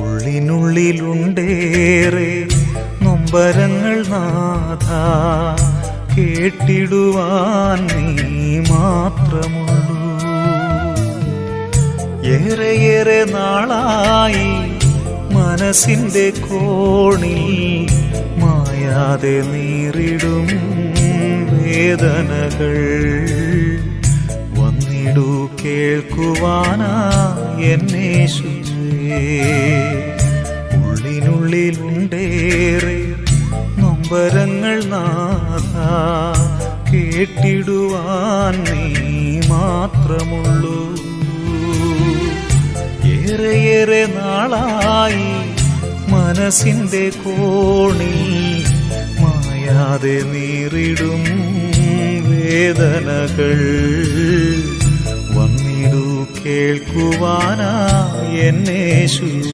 ഉള്ളിനുള്ളിലുണ്ടേറെ നൊമ്പരങ്ങൾ നാഥ, കേട്ടിടുവാൻ നീ മാത്രമുള്ളൂ. ഏറെയേറെ നാളായി മനസ്സിന്റെ കോണിൽ മായാതെ നീറിടും വേദനകൾ. വന്നിടൂ കേൾക്കുവാനാ എന്നേശുവേ. ഉള്ളിനുള്ളിലുണ്ടേറെ നൊമ്പരങ്ങൾ നാഥ, കേട്ടിടുവാൻ നീ മാത്രമുള്ളൂ. ഏറെയേറെ നാളായി മനസ്സിന്റെ കോണിൽ മായാതെ നീറിടും വേദനകൾ. വന്നിടൂ കേൾക്കുവാനാ എന്നേശു.